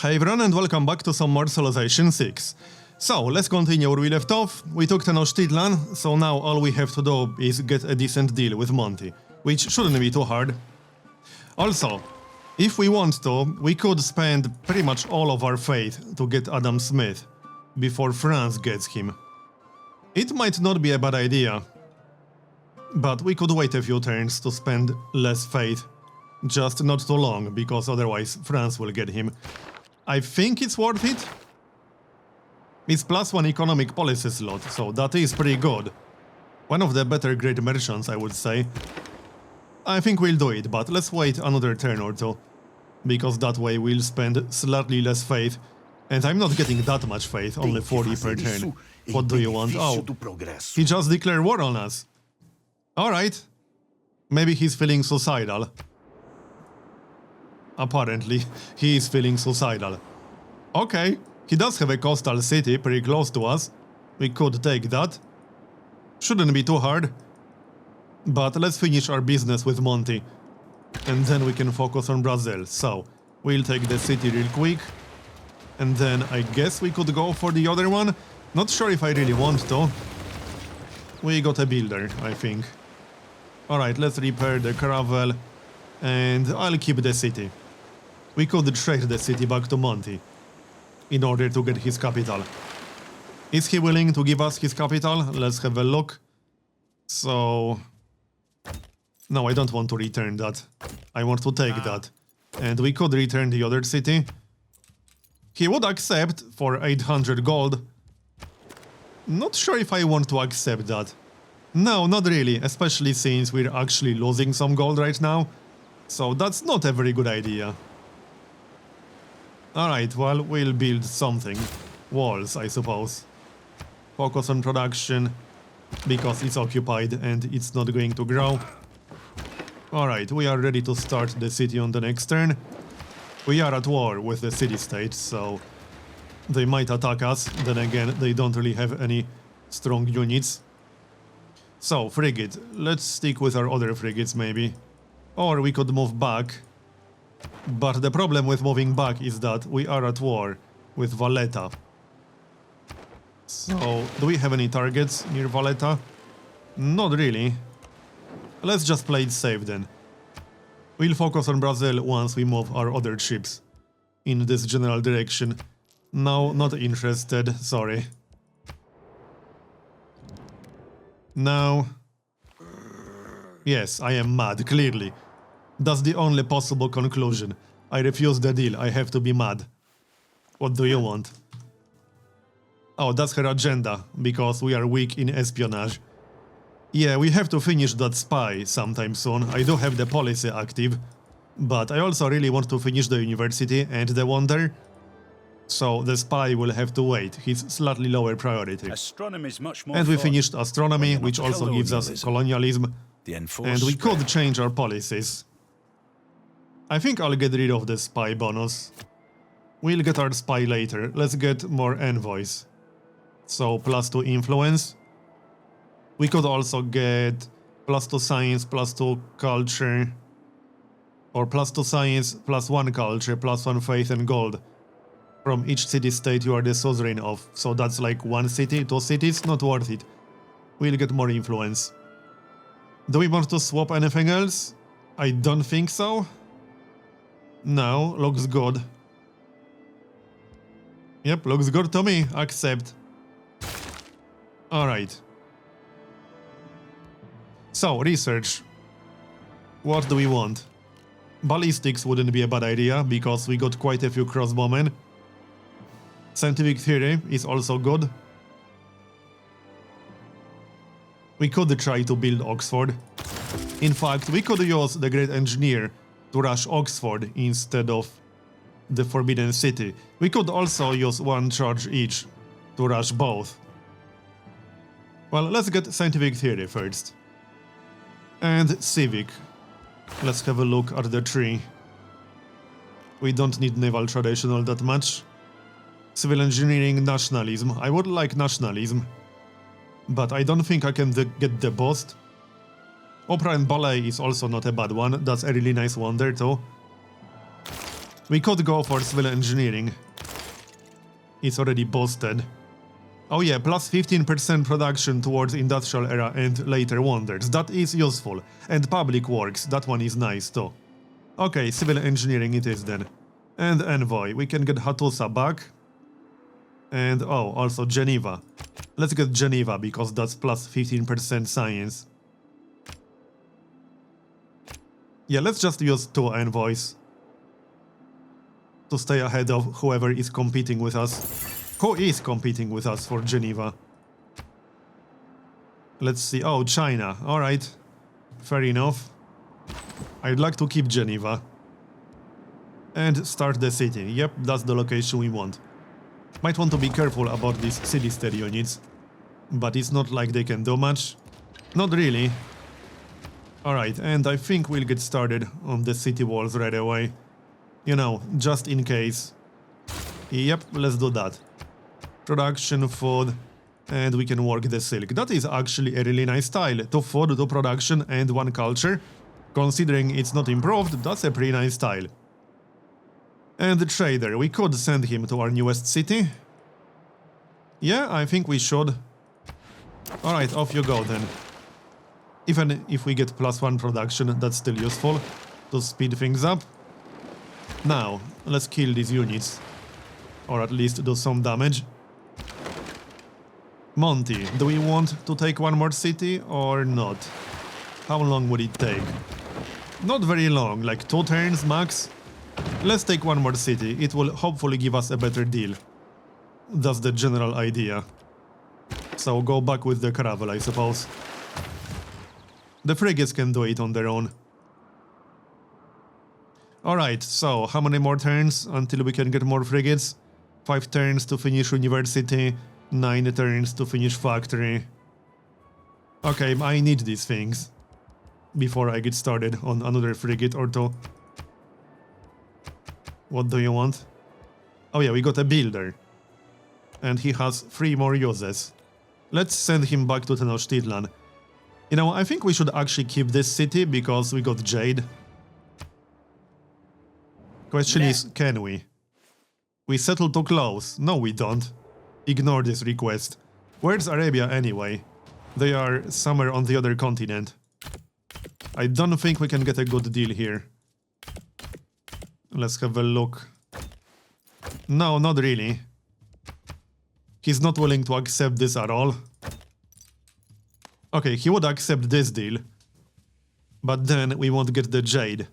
Hey everyone and welcome back to some more Civilization 6. So, let's continue where we left off. We took Tenochtitlan, so now all we have to do is get a decent deal with Monty, which shouldn't be too hard. Also, if we want to, we could spend pretty much all of our faith to get Adam Smith before France gets him. It might not be a bad idea, but we could wait a few turns to spend less faith. Just not too long, because otherwise France will get him. I think it's worth it. It's +1 economic policy slot, so that is pretty good. One of the better great merchants, I would say. I think we'll do it, but let's wait another turn or two. Because that way we'll spend slightly less faith. And I'm not getting that much faith, only 40 per turn. What do you want? Oh, he just declared war on us. Alright. Maybe he's feeling suicidal. Apparently, he is feeling suicidal. Okay, he does have a coastal city pretty close to us. We could take that. Shouldn't be too hard. But let's finish our business with Monty. And then we can focus on Brazil. So, we'll take the city real quick. And then I guess we could go for the other one. Not sure if I really want to. We got a builder, I think. Alright, let's repair the caravel. And I'll keep the city. We could trade the city back to Monty in order to get his capital. Is he willing to give us his capital? Let's have a look. So... No, I don't want to return that. I want to take that. And we could return the other city. He would accept for 800 gold. Not sure if I want to accept that. No, not really, especially since we're actually losing some gold right now. So that's not a very good idea. Alright, well, we'll build something. Walls, I suppose. Focus on production, because it's occupied and it's not going to grow. Alright, we are ready to start the city on the next turn. We are at war with the city-state, so they might attack us. Then again, they don't really have any strong units. So, frigate. Let's stick with our other frigates, maybe. Or we could move back. But the problem with moving back is that we are at war with Valletta. So, do we have any targets near Valletta? Not really. Let's just play it safe then. We'll focus on Brazil once we move our other ships in this general direction. No, not interested, sorry. No. Yes, I am mad, clearly. That's the only possible conclusion. I refuse the deal, I have to be mad. What do you want? Oh, that's her agenda, because we are weak in espionage. Yeah, we have to finish that spy sometime soon. I do have the policy active. But I also really want to finish the university and the wonder. So the spy will have to wait, he's slightly lower priority. Astronomy's much more and we fun finished astronomy, which also gives us colonialism. And we could change our policies. I think I'll get rid of the spy bonus. We'll get our spy later. Let's get more envoys. So +2 influence. We could also get +2 science, +2 culture. Or +2 science, +1 culture, +1 faith and gold. From each city-state you are the suzerain of. So that's like 1 city, 2 cities, not worth it. We'll get more influence. Do we want to swap anything else? I don't think so. No, looks good. Yep, looks good to me. Accept. Alright. So, research. What do we want? Ballistics wouldn't be a bad idea, because we got quite a few crossbowmen. Scientific theory is also good. We could try to build Oxford. In fact, we could use the Great Engineer to rush Oxford instead of the Forbidden City. We could also use 1 charge each to rush both. Well, let's get Scientific Theory first. And Civic. Let's have a look at the tree. We don't need Naval Traditional that much. Civil Engineering, Nationalism. I would like Nationalism. But I don't think I can get the boost. Opera and Ballet is also not a bad one. That's a really nice wonder too. We could go for civil engineering. It's already boosted. Oh yeah, plus 15% production towards industrial era and later wonders. That is useful. And public works, that one is nice too. Okay, civil engineering it is then. And envoy, we can get Hattusa back. And oh, also Geneva. Let's get Geneva because that's plus 15% science. Yeah, let's just use 2 envoys to stay ahead of whoever is competing with us. Who is competing with us for Geneva? Let's see. Oh, China. Alright. Fair enough. I'd like to keep Geneva. And start the city. Yep, that's the location we want. Might want to be careful about these city-state units. But it's not like they can do much. Not really. Alright, and I think we'll get started on the city walls right away. You know, just in case. Yep, let's do that. Production, food, and we can work the silk. That is actually a really nice style. 2 food, 2 production, and 1 culture. Considering it's not improved, that's a pretty nice style. And the trader, we could send him to our newest city. Yeah, I think we should. Alright, off you go then. Even if we get +1 production, that's still useful to speed things up. Now, let's kill these units. Or at least do some damage. Monty, do we want to take 1 more city or not? How long would it take? Not very long, like 2 turns max. Let's take 1 more city, it will hopefully give us a better deal. That's the general idea. So go back with the caravel, I suppose. The frigates can do it on their own. Alright, so how many more turns until we can get more frigates? 5 turns to finish university, 9 turns to finish factory. Okay, I need these things before I get started on another frigate or 2. What do you want? Oh yeah, we got a builder. And he has 3 more uses. Let's send him back to Tenochtitlan. You know, I think we should actually keep this city because we got Jade. Question is, can we? We settle too close. No, we don't. Ignore this request. Where's Arabia anyway? They are somewhere on the other continent. I don't think we can get a good deal here. Let's have a look. No, not really. He's not willing to accept this at all. Okay, he would accept this deal. But then we won't get the Jade.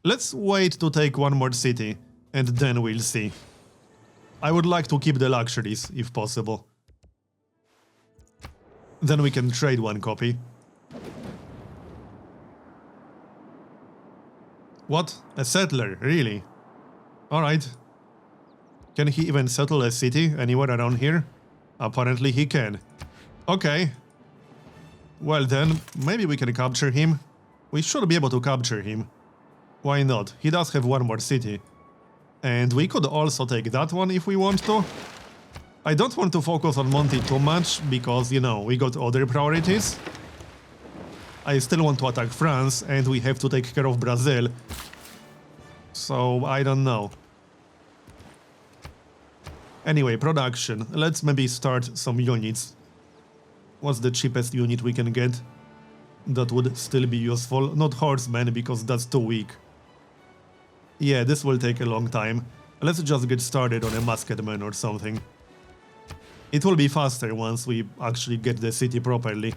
Let's wait to take 1 more city, and then we'll see. I would like to keep the luxuries, if possible. Then we can trade 1 copy. What? A settler? Really? Alright. Can he even settle a city anywhere around here? Apparently he can. Okay. Well then, maybe we can capture him. We should be able to capture him. Why not? He does have 1 more city. And we could also take that one if we want to. I don't want to focus on Monty too much, because, you know, we got other priorities. I still want to attack France, and we have to take care of Brazil. So, I don't know. Anyway, production. Let's maybe start some units. What's the cheapest unit we can get? That would still be useful. Not horsemen, because that's too weak. Yeah, this will take a long time. Let's just get started on a musketman or something. It will be faster once we actually get the city properly.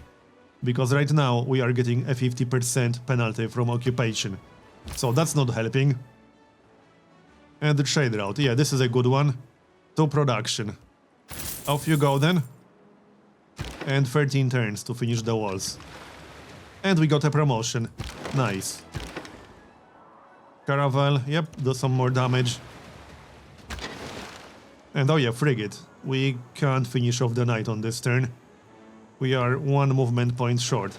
Because right now we are getting a 50% penalty from occupation. So that's not helping. And the trade route. Yeah, this is a good one. To production. Off you go then. And 13 turns to finish the walls. And we got a promotion. Nice. Caravel, yep, do some more damage. And oh yeah, frigate. We can't finish off the night on this turn. We are 1 movement point short.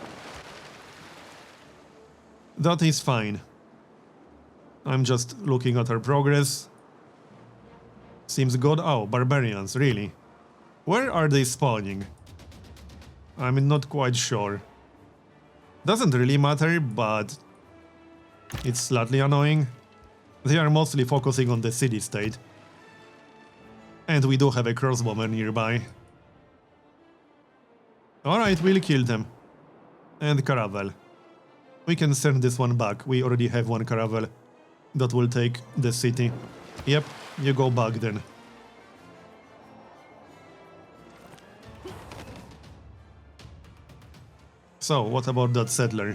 That is fine. I'm just looking at our progress. Seems good. Oh, barbarians, really? Where are they spawning? I'm not quite sure. Doesn't really matter, but it's slightly annoying. They are mostly focusing on the city-state. And we do have a crossbowman nearby. Alright, we'll kill them. And caravel. We can send this one back. We already have one caravel that will take the city. Yep, you go back then. So, what about that settler?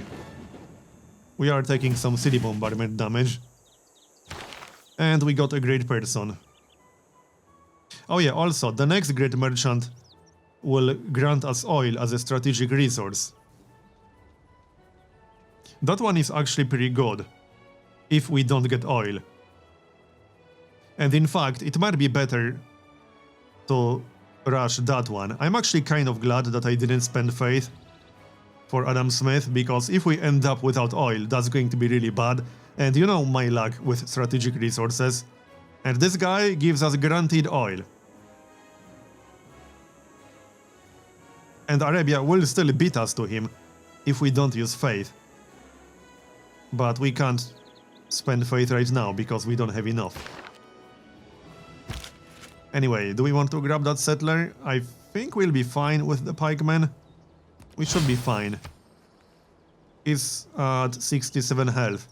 We are taking some city bombardment damage. And we got a great person. Oh yeah, also, the next great merchant will grant us oil as a strategic resource. That one is actually pretty good, if we don't get oil. And in fact, it might be better to rush that one. I'm actually kind of glad that I didn't spend faith for Adam Smith, because if we end up without oil, that's going to be really bad. And you know my luck with strategic resources. And this guy gives us guaranteed oil. And Arabia will still beat us to him if we don't use faith. But we can't spend faith right now because we don't have enough. Anyway, do we want to grab that settler? I think we'll be fine with the pikeman. We should be fine. He's at 67 health.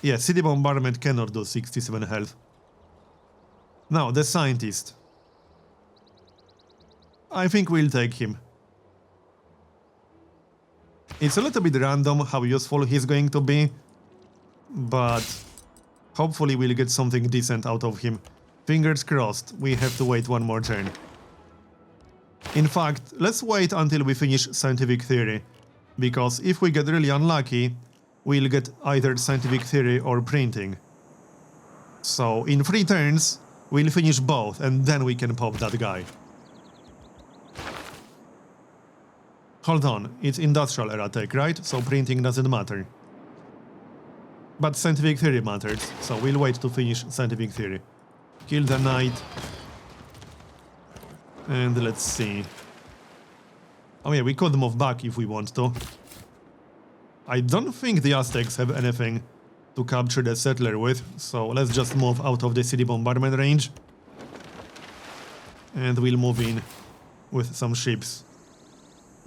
Yeah, city bombardment cannot do 67 health. Now, the scientist. I think we'll take him. It's a little bit random how useful he's going to be, but hopefully we'll get something decent out of him. Fingers crossed, we have to wait one more turn. In fact, let's wait until we finish scientific theory, because if we get really unlucky, we'll get either scientific theory or printing. So in 3 turns, we'll finish both, and then we can pop that guy. Hold on, it's industrial era tech, right? So printing doesn't matter. But scientific theory matters, so we'll wait to finish scientific theory. Kill the knight. And let's see. Oh yeah, we could move back if we want to. I don't think the Aztecs have anything to capture the settler with, so let's just move out of the city bombardment range. And we'll move in with some ships.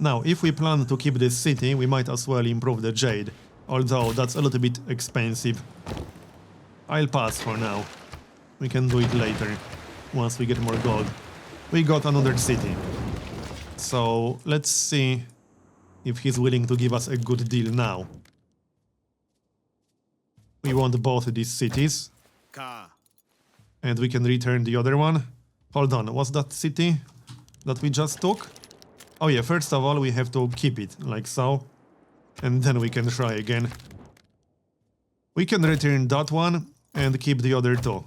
Now, if we plan to keep this city, we might as well improve the jade, although that's a little bit expensive. I'll pass for now. We can do it later, once we get more gold. We got another city. So, let's see if he's willing to give us a good deal now. We want both these cities. And we can return the other one. Hold on, what's that city that we just took? Oh yeah, first of all we have to keep it, like so. And then we can try again. We can return that one and keep the other two.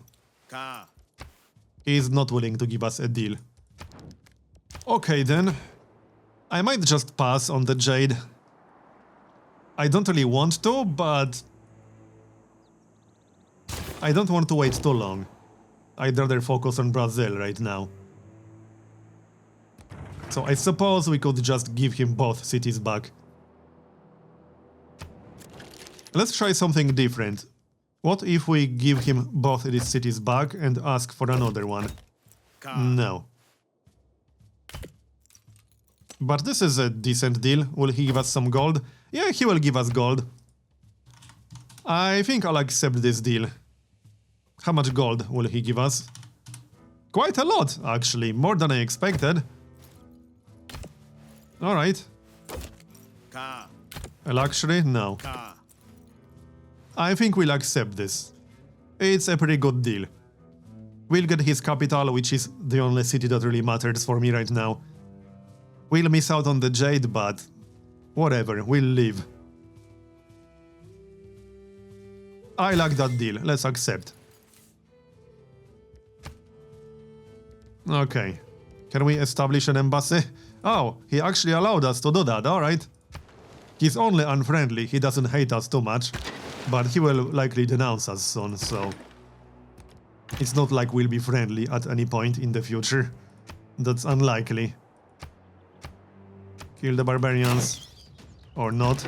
He's not willing to give us a deal. Okay then. I might just pass on the jade. I don't really want to, but I don't want to wait too long. I'd rather focus on Brazil right now. So I suppose we could just give him both cities back. Let's try something different. What if we give him both these cities back and ask for another one? No. But this is a decent deal. Will he give us some gold? Yeah, he will give us gold. I think I'll accept this deal. How much gold will he give us? Quite a lot, actually. More than I expected. Alright. A luxury? No. I think we'll accept this. It's a pretty good deal. We'll get his capital, which is the only city that really matters for me right now. We'll miss out on the jade, but whatever, we'll live. I like that deal. Let's accept. Okay. Can we establish an embassy? Oh, he actually allowed us to do that, alright. He's only unfriendly, he doesn't hate us too much. But he will likely denounce us soon, so... It's not like we'll be friendly at any point in the future. That's unlikely. Kill the barbarians. Or not.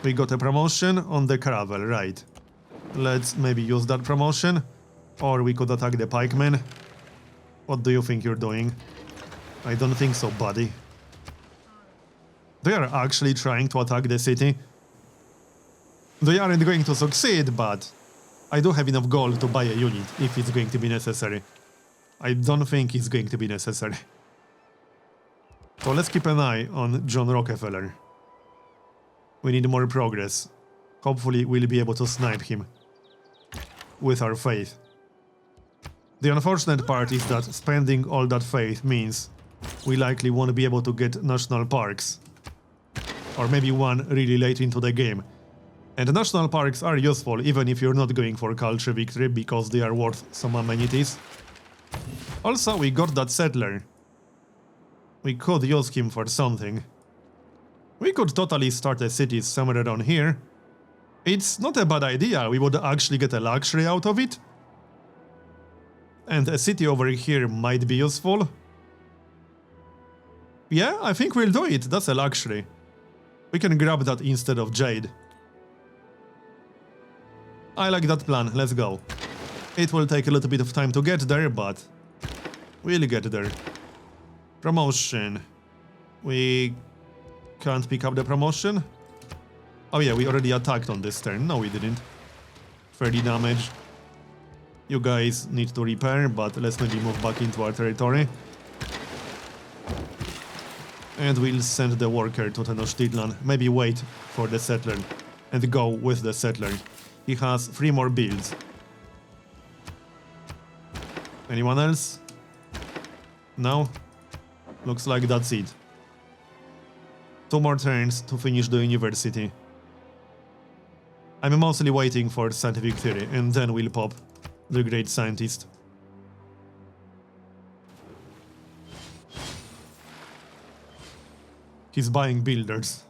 We got a promotion on the caravel, right. Let's maybe use that promotion. Or we could attack the pikemen. What do you think you're doing? I don't think so, buddy. They are actually trying to attack the city. They aren't going to succeed, but I do have enough gold to buy a unit if it's going to be necessary. I don't think it's going to be necessary. So let's keep an eye on John Rockefeller. We need more progress. Hopefully we'll be able to snipe him with our faith. The unfortunate part is that spending all that faith means we likely won't be able to get national parks. Or maybe one really late into the game. And national parks are useful even if you're not going for culture victory because they are worth some amenities. Also, we got that settler. We could use him for something. We could totally start a city somewhere around here. It's not a bad idea, we would actually get a luxury out of it. And a city over here might be useful. Yeah, I think we'll do it, that's a luxury. We can grab that instead of jade. I like that plan, let's go. It will take a little bit of time to get there, but we'll get there. Promotion. We can't pick up the promotion. Oh yeah, we already attacked on this turn. No, we didn't. 30 damage. You guys need to repair, but let's maybe move back into our territory. And we'll send the worker to Tenochtitlan. Maybe wait for the settler and go with the settler. He has 3 more builds. Anyone else? No? Looks like that's it. 2 more turns to finish the university. I'm mostly waiting for scientific theory, and then we'll pop the great scientist. He's buying builders.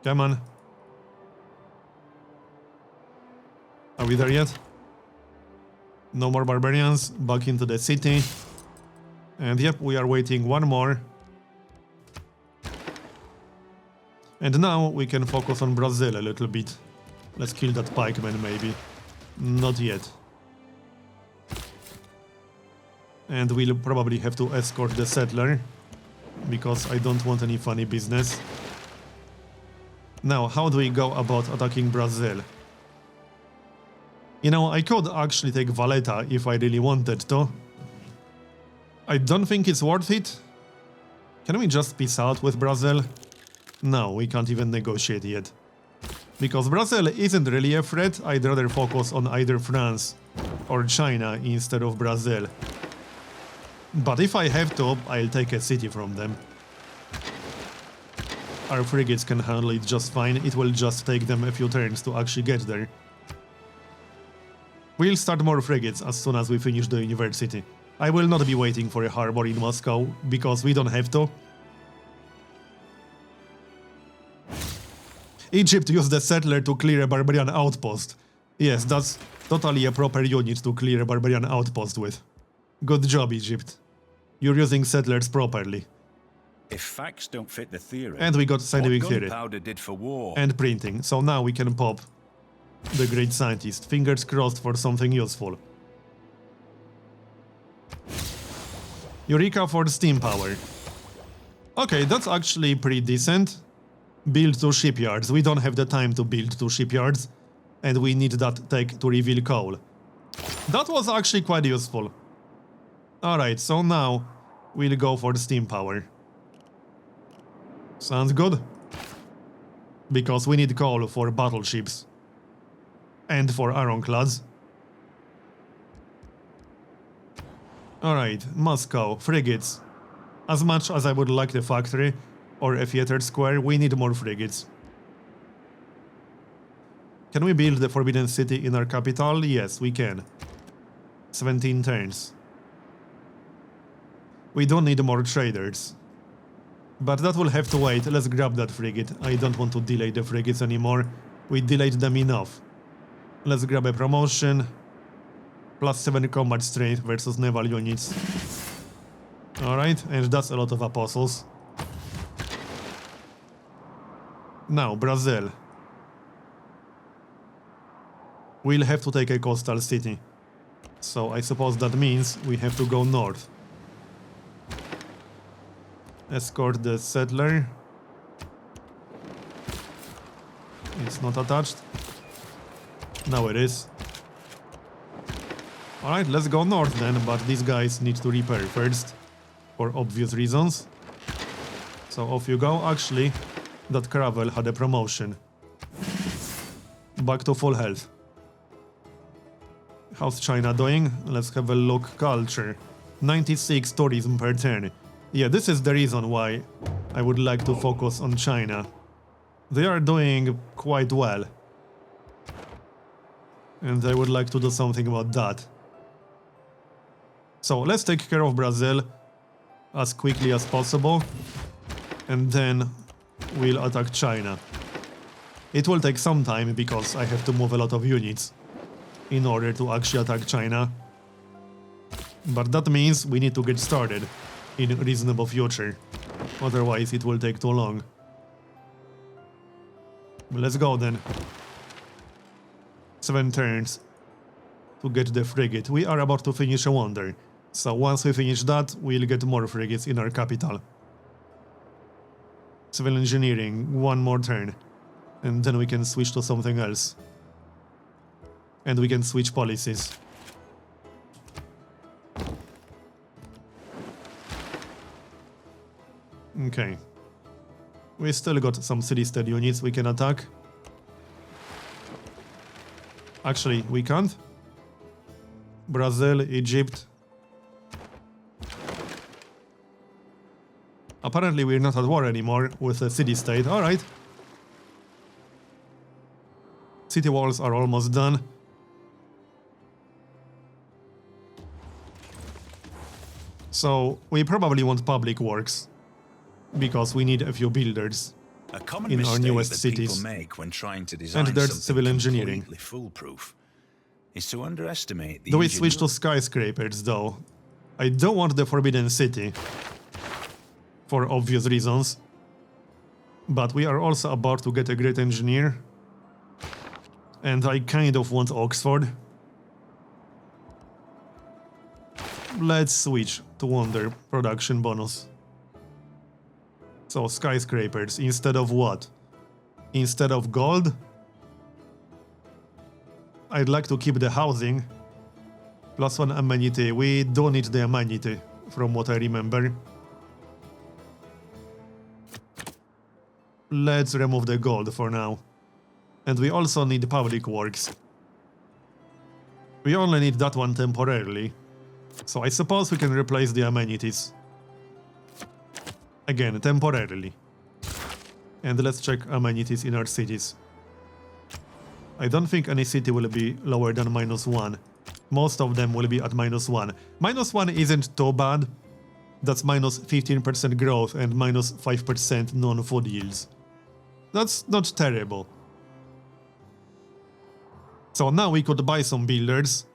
Come on. Are we there yet? No more barbarians, back into the city. And yep, we are waiting 1 more. And now we can focus on Brazil a little bit. Let's kill that pikeman maybe. Not yet. And we'll probably have to escort the settler, because I don't want any funny business. Now, how do we go about attacking Brazil? You know, I could actually take Valletta if I really wanted to. I don't think it's worth it. Can we just peace out with Brazil? No, we can't even negotiate yet. Because Brazil isn't really a threat, I'd rather focus on either France or China instead of Brazil. But if I have to, I'll take a city from them. Our frigates can handle it just fine, it will just take them a few turns to actually get there. We'll start more frigates as soon as we finish the university. I will not be waiting for a harbor in Moscow, because we don't have to. Egypt used the settler to clear a barbarian outpost. Yes, that's totally a proper unit to clear a barbarian outpost with. Good job, Egypt. You're using settlers properly. If facts don't fit the theory, and we got scientific what theory. gunpowder did for war. And printing, so now we can pop the great scientist. Fingers crossed for something useful. Eureka for steam power. Okay, that's actually pretty decent. Build 2 shipyards. We don't have the time to build 2 shipyards, and we need that tech to reveal coal. That was actually quite useful. Alright, so now we'll go for the steam power. Sounds good. Because we need coal for battleships. And for ironclads. Alright, Moscow, frigates. As much as I would like the factory or a theater square, we need more frigates. Can we build the Forbidden City in our capital? Yes, we can. 17 turns. We don't need more traders. But that will have to wait. Let's grab that frigate. I don't want to delay the frigates anymore. We delayed them enough. Let's grab a promotion. +7 combat strength versus naval units. Alright, and that's a lot of apostles. Now, Brazil. we'll have to take a coastal city. So I suppose that means we have to go north. Escort the settler. It's not attached. Now it is. Alright, let's go north then, but these guys need to repair first. For obvious reasons. So off you go. Actually, that Caravel had a promotion. Back to full health. How's China doing? Let's have a look. Culture. 96 tourism per turn. Yeah, this is the reason why I would like to focus on China. They are doing quite well. And I would like to do something about that. So let's take care of Brazil as quickly as possible. And then we'll attack China. It will take some time because I have to move a lot of units in order to actually attack China. But that means we need to get started in a reasonable future. Otherwise it will take too long. Let's go then. 7 turns to get the frigate. We are about to finish a wonder. So once we finish that, we'll get more frigates in our capital. Civil engineering, 1 more turn. And then we can switch to something else. And we can switch policies. Okay. We still got some city-state units we can attack. Actually, we can't. Brazil, Egypt. Apparently we're not at war anymore with a city-state. Alright. City walls are almost done. So, we probably want public works. Because we need a few builders A common in our mistake newest that cities. people make when trying to design And there's something civil engineering. completely foolproof is to underestimate the Do we switch to ingenuity. skyscrapers though? I don't want the Forbidden City. For obvious reasons. But we are also about to get a great engineer. And I kind of want Oxford. Let's switch to Wonder production bonus. So skyscrapers instead of what? Instead of gold? I'd like to keep the housing. +1 amenity. We don't need the amenity, from what I remember. Let's remove the gold for now. And we also need public works. We only need that one temporarily. So I suppose we can replace the amenities. Again, temporarily. And let's check amenities in our cities. I don't think any city will be lower than -1. Most of them will be at -1. -1 isn't too bad. That's -15% growth and -5% non-food yields. That's not terrible. So now we could buy some builders,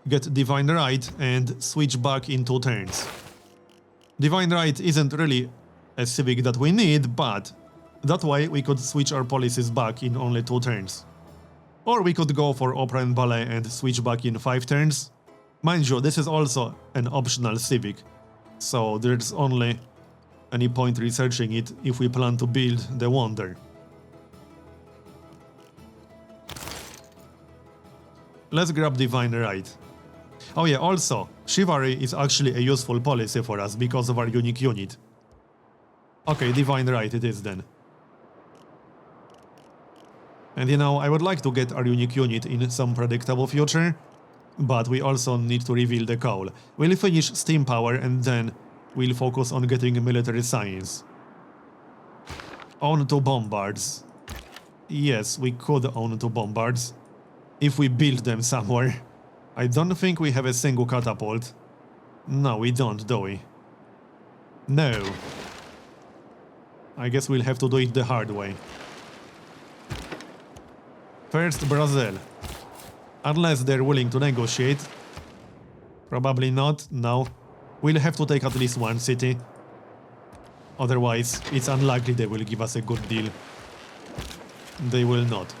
get Divine Right, and switch back in 2 turns. Divine Right isn't really a civic that we need, but that way we could switch our policies back in only 2 turns. Or we could go for Opera and Ballet and switch back in 5 turns. Mind you, this is also an optional civic, so there's only any point researching it if we plan to build the Wonder. Let's grab Divine Right. Oh yeah, also, Chivalry is actually a useful policy for us because of our unique unit. Okay, Divine Right it is then. And you know, I would like to get our unique unit in some predictable future, but we also need to reveal the coal. We'll finish steam power and then we'll focus on getting military science. Own 2 bombards. Yes, we could own 2 bombards. If we build them somewhere. I don't think we have a single catapult. No, we don't, do we? No. I guess we'll have to do it the hard way. First, Brazil. Unless they're willing to negotiate. Probably not, no. We'll have to take at least 1 city. Otherwise, it's unlikely they will give us a good deal. They will not.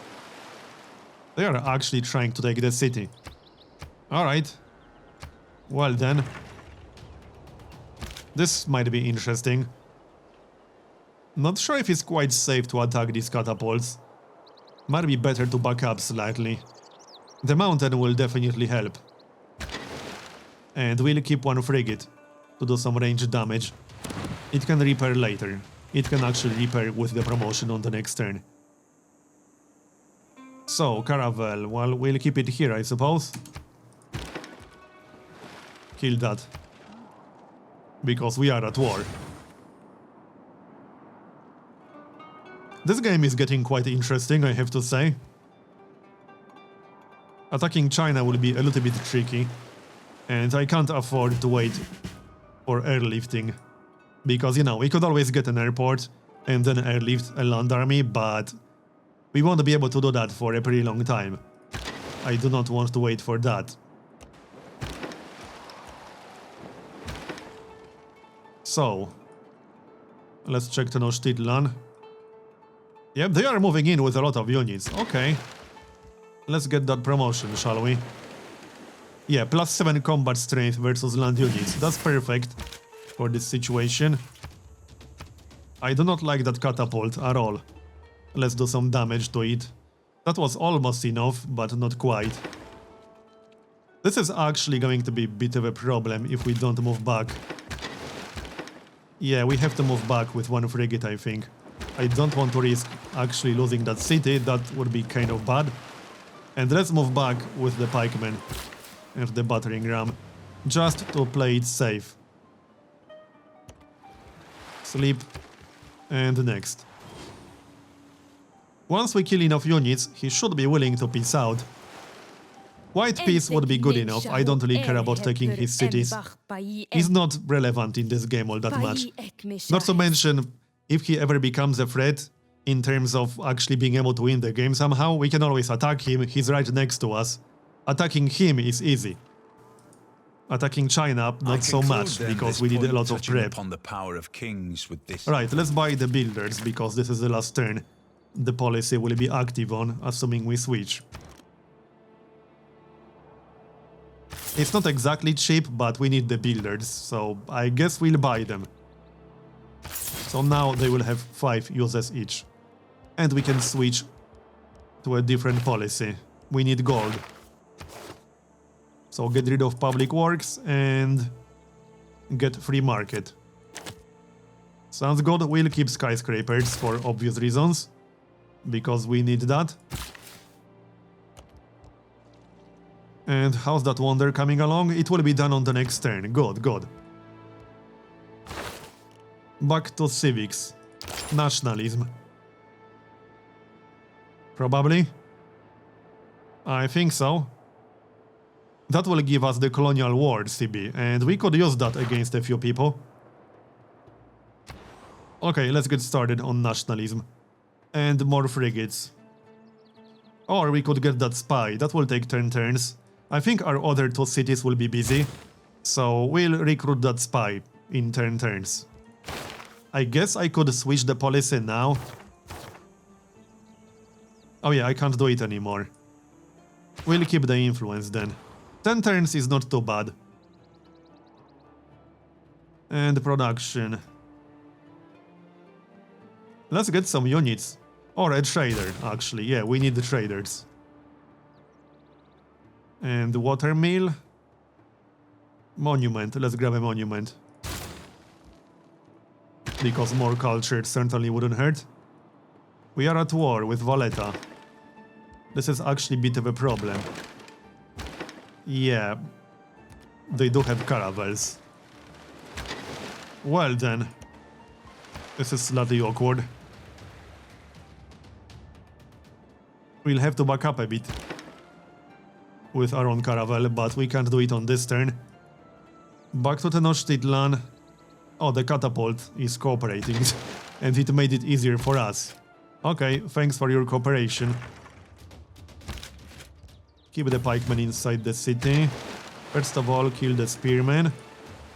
They are actually trying to take the city. Alright. Well then. This might be interesting. Not sure if it's quite safe to attack these catapults. Might be better to back up slightly. The mountain will definitely help. And we'll keep one frigate to do some range damage. It can repair later. It can actually repair with the promotion on the next turn. So, Caravel, well, we'll keep it here, I suppose. Kill that. Because we are at war. This game is getting quite interesting, I have to say. Attacking China will be a little bit tricky. And I can't afford to wait for airlifting. Because, you know, we could always get an airport and then airlift a land army, but we won't be able to do that for a pretty long time. I do not want to wait for that. So, let's check Tenochtitlan. Yep, they are moving in with a lot of units. Okay. Let's get that promotion, shall we? Yeah, +7 combat strength versus land units. That's perfect for this situation. I do not like that catapult at all. Let's do some damage to it. That was almost enough, but not quite. This is actually going to be a bit of a problem if we don't move back. Yeah, we have to move back with one frigate, I think. I don't want to risk actually losing that city, that would be kind of bad. And let's move back with the pikemen and the battering ram, just to play it safe. Sleep, and next. Once we kill enough units, he should be willing to peace out. White peace would be good enough, I don't really care about taking his cities. He's not relevant in this game all that much. Not to mention, if he ever becomes a threat, in terms of actually being able to win the game somehow, we can always attack him, he's right next to us. Attacking him is easy. Attacking China, not so much, because we need a lot of prep. Upon the power of kings with this. Right, let's buy the builders, because this is the last turn. The policy will be active on, assuming we switch. It's not exactly cheap, but we need the builders, so I guess we'll buy them. So now they will have 5 uses each. And we can switch to a different policy. We need gold. So get rid of public works and get free market. Sounds good, we'll keep skyscrapers for obvious reasons. Because we need that. And how's that wonder coming along? It will be done on the next turn. Good, good. Back to civics. Nationalism. Probably. I think so. That will give us the colonial war, CB, and we could use that against a few people. Okay, let's get started on nationalism. And more frigates. Or we could get that spy, that will take 10 turns. I think our other 2 cities will be busy, so we'll recruit that spy in 10 turns. I guess I could switch the policy now. Oh yeah, I can't do it anymore. We'll keep the influence then. 10 turns is not too bad. And production. Let's get some units. Or a trader, actually. Yeah, we need the traders. And watermill. Monument. Let's grab a monument. Because more culture certainly wouldn't hurt. We are at war with Valletta. This is actually a bit of a problem. Yeah. They do have caravels. Well then. This is slightly awkward. We'll have to back up a bit with our own caravel, but we can't do it on this turn. Back to Tenochtitlan. Oh, the catapult is cooperating, and it made it easier for us. Okay, thanks for your cooperation. Keep the pikemen inside the city. First of all, kill the spearmen,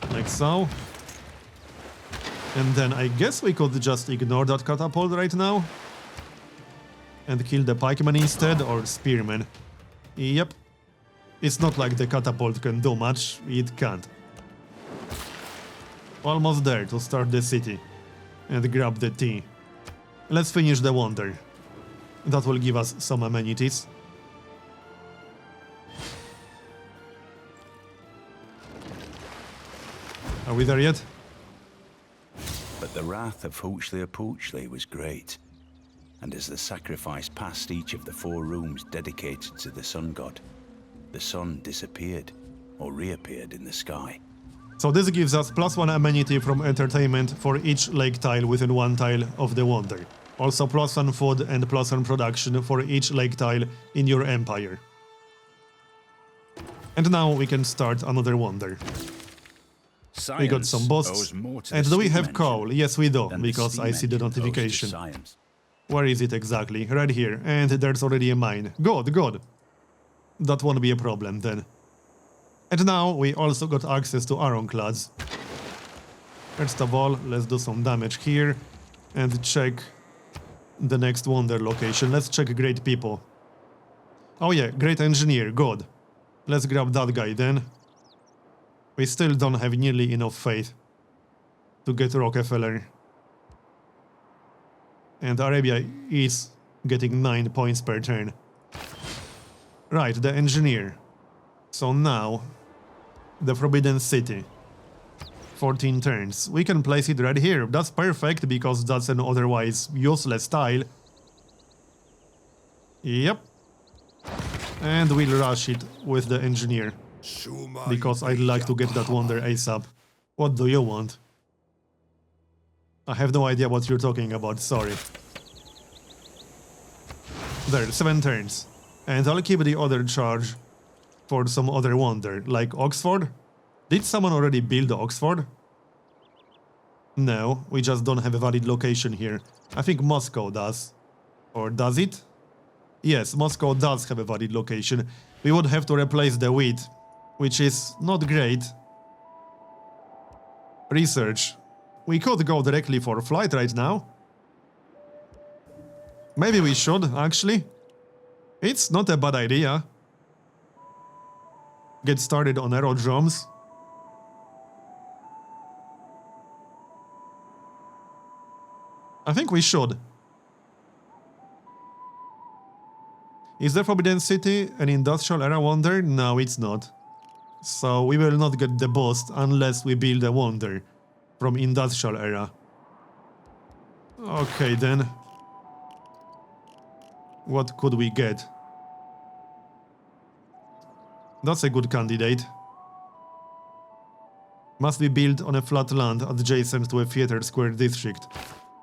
like so. And then I guess we could just ignore that catapult right now. And kill the pikeman instead, or spearman. Yep. It's not like the catapult can do much, it can't. Almost there to start the city. And grab the tea. Let's finish the wonder. That will give us some amenities. Are we there yet? But the wrath of Poochly was great, and as the sacrifice passed each of the 4 rooms dedicated to the sun god, the sun disappeared or reappeared in the sky. So this gives us +1 amenity from entertainment for each lake tile within 1 tile of the wonder. Also +1 food and +1 production for each lake tile in your empire. And now we can start another wonder. We got some bosts. And do we have coal? Yes, we do, because I see the notification. Where is it exactly? Right here. And there's already a mine. Good, good. That won't be a problem then. And now we also got access to ironclads. First of all, let's do some damage here and check the next wonder location. Let's check great people. Oh yeah, great engineer, good. Let's grab that guy then. We still don't have nearly enough faith to get Rockefeller. And Arabia is getting 9 points per turn. Right, the engineer. So now, the Forbidden City. 14 turns. We can place it right here. That's perfect, because that's an otherwise useless tile. Yep. And we'll rush it with the engineer. Because I'd like to get that wonder ASAP. What do you want? I have no idea what you're talking about, sorry. There, 7 turns. And I'll keep the other charge for some other wonder, like Oxford? Did someone already build Oxford? No, we just don't have a valid location here. I think Moscow does. Or does it? Yes, Moscow does have a valid location. We would have to replace the wheat, which is not great. Research. We could go directly for flight right now. Maybe we should, actually. It's not a bad idea. Get started on aerodromes. I think we should. Is the Forbidden City an industrial era wonder? No, it's not. So we will not get the boost unless we build a wonder from industrial era. Okay then. What could we get? That's a good candidate. Must be built on a flat land adjacent to a theater square district.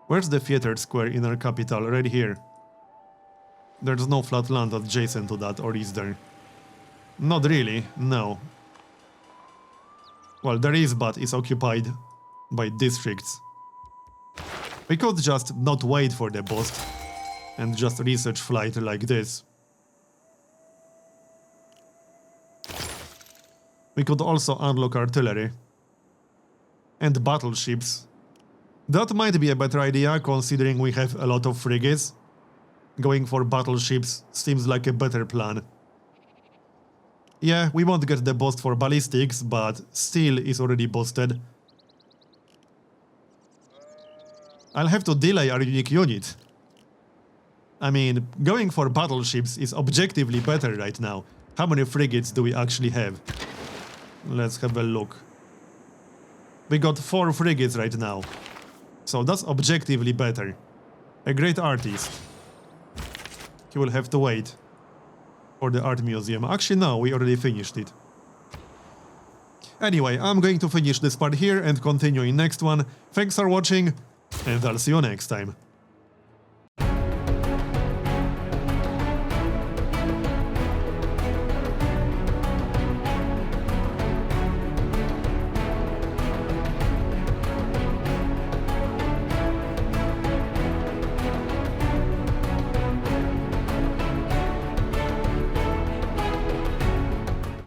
Where's the theater square in our capital? Right here. There's no flat land adjacent to that, or is there? Not really, no. Well, there is, but it's occupied by districts. We could just not wait for the boost and just research flight like this. We could also unlock artillery. And battleships. That might be a better idea, considering we have a lot of frigates. Going for battleships seems like a better plan. Yeah, we won't get the boost for ballistics, but steel is already boosted. I'll have to delay our unique unit. I mean, going for battleships is objectively better right now. How many frigates do we actually have? Let's have a look. We got 4 frigates right now. So that's objectively better. A great artist. He will have to wait for the art museum. Actually, no, we already finished it. Anyway, I'm going to finish this part here and continue in next one. Thanks for watching, and I'll see you next time.